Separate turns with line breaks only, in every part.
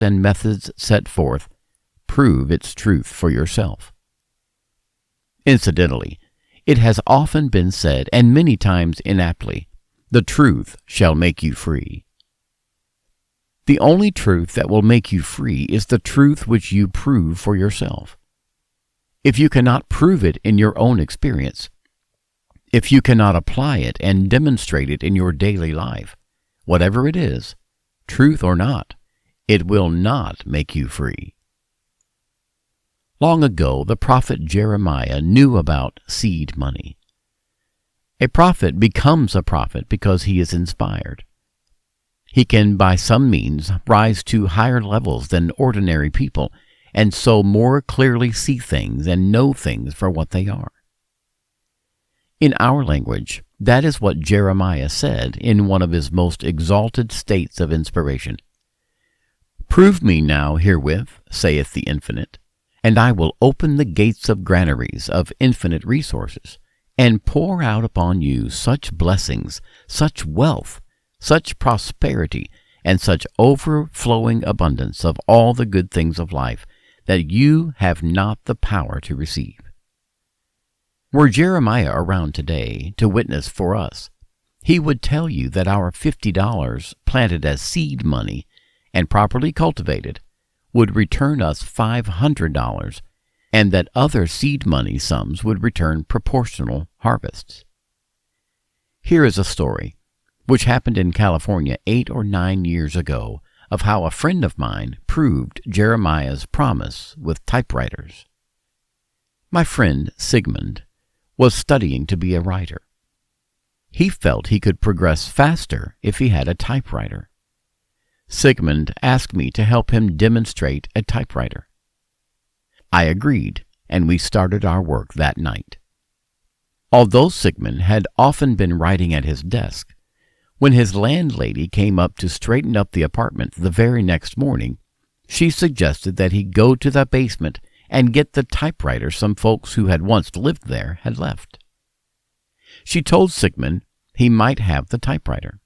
and methods set forth, prove its truth for yourself. Incidentally, it has often been said, and many times inaptly, the truth shall make you free. The only truth that will make you free is the truth which you prove for yourself. If you cannot prove it in your own experience, if you cannot apply it and demonstrate it in your daily life, whatever it is, truth or not, it will not make you free. Long ago, the prophet Jeremiah knew about seed money. A prophet becomes a prophet because he is inspired. He can, by some means, rise to higher levels than ordinary people, and so more clearly see things and know things for what they are. In our language, that is what Jeremiah said in one of his most exalted states of inspiration. Prove me now herewith, saith the Infinite, and I will open the gates of granaries of infinite resources, and pour out upon you such blessings, such wealth, such prosperity, and such overflowing abundance of all the good things of life that you have not the power to receive. Were Jeremiah around today to witness for us, he would tell you that our $50 planted as seed money and properly cultivated would return us $500, and that other seed money sums would return proportional harvests. Here is a story which happened in California 8 or 9 years ago, of how a friend of mine proved Jeremiah's promise with typewriters. My friend Sigmund was studying to be a writer. He felt he could progress faster if he had a typewriter. Sigmund asked me to help him demonstrate a typewriter. I agreed, and we started our work that night. Although Sigmund had often been writing at his desk, when his landlady came up to straighten up the apartment the very next morning, she suggested that he go to the basement and get the typewriter some folks who had once lived there had left. She told Sigmund he might have the typewriter.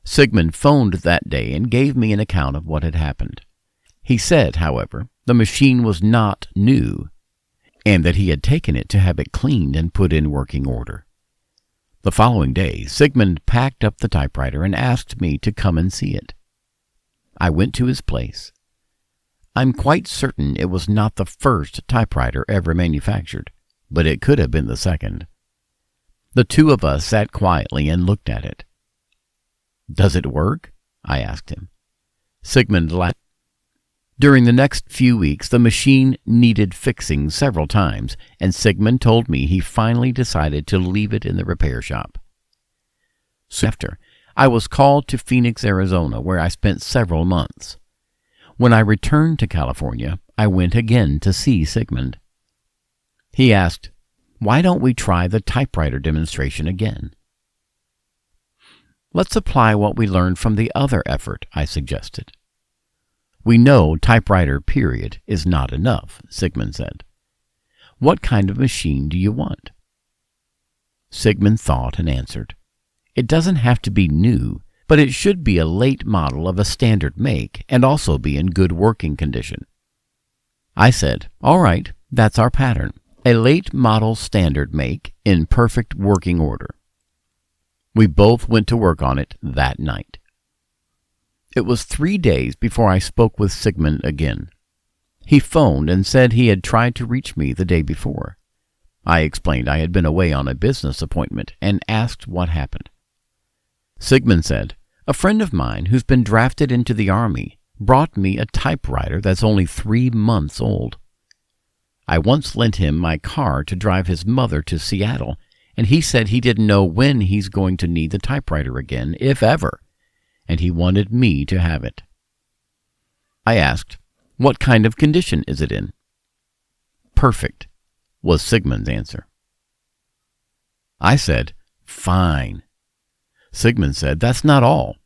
Sigmund phoned that day and gave me an account of what had happened. He said, however, the machine was not new, and that he had taken it to have it cleaned and put in working order. The following day, Sigmund packed up the typewriter and asked me to come and see it. I went to his place. I'm quite certain it was not the first typewriter ever manufactured, but it could have been the second. The two of us sat quietly and looked at it. "Does it work?" I asked him. Sigmund laughed. During the next few weeks, the machine needed fixing several times, and Sigmund told me he finally decided to leave it in the repair shop. Soon after, I was called to Phoenix, Arizona, where I spent several months. When I returned to California, I went again to see Sigmund. He asked, "Why don't we try the typewriter demonstration again?" "Let's apply what we learned from the other effort," I suggested. "We know typewriter period is not enough," Sigmund said. "What kind of machine do you want?" Sigmund thought and answered, "It doesn't have to be new, but it should be a late model of a standard make and also be in good working condition." I said, "All right, that's our pattern. A late model standard make in perfect working order." We both went to work on it that night. It was 3 days before I spoke with Sigmund again. He phoned and said he had tried to reach me the day before. I explained I had been away on a business appointment and asked what happened. Sigmund said, "A friend of mine who's been drafted into the Army brought me a typewriter that's only 3 months old. I once lent him my car to drive his mother to Seattle, and he said he didn't know when he's going to need the typewriter again, if ever, and he wanted me to have it." I asked, "What kind of condition is it in?" "Perfect," was Sigmund's answer. I said, "Fine." Sigmund said, "That's not all.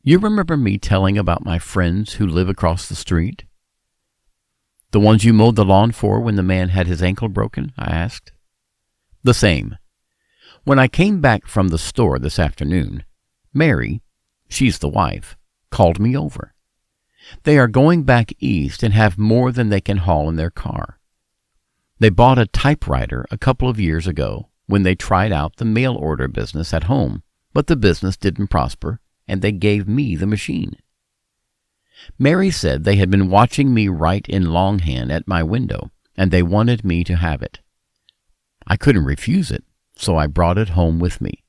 You remember me telling about my friends who live across the street?" "The ones you mowed the lawn for when the man had his ankle broken?" I asked. "The same. When I came back from the store this afternoon, Mary, she's the wife, called me over. They are going back east and have more than they can haul in their car. They bought a typewriter a couple of years ago when they tried out the mail order business at home, but the business didn't prosper, and they gave me the machine. Mary said they had been watching me write in longhand at my window, and they wanted me to have it. I couldn't refuse it, so I brought it home with me.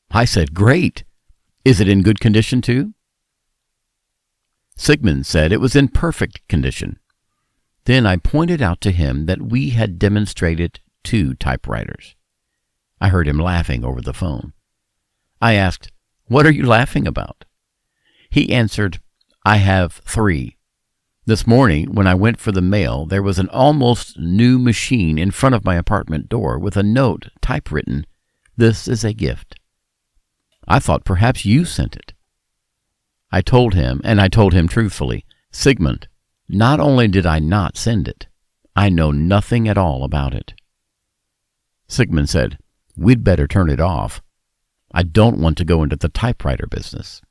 I said, "Great! Is it in good condition too?" Sigmund said it was in perfect condition. Then I pointed out to him that we had demonstrated 2 typewriters. I heard him laughing over the phone. I asked, "What are you laughing about?" He answered, "I have 3. This morning, when I went for the mail, there was an almost new machine in front of my apartment door with a note typewritten, 'This is a gift.' I thought perhaps you sent it." I told him, and I told him truthfully, "Sigmund, not only did I not send it, I know nothing at all about it." Sigmund said, "We'd better turn it off. I don't want to go into the typewriter business."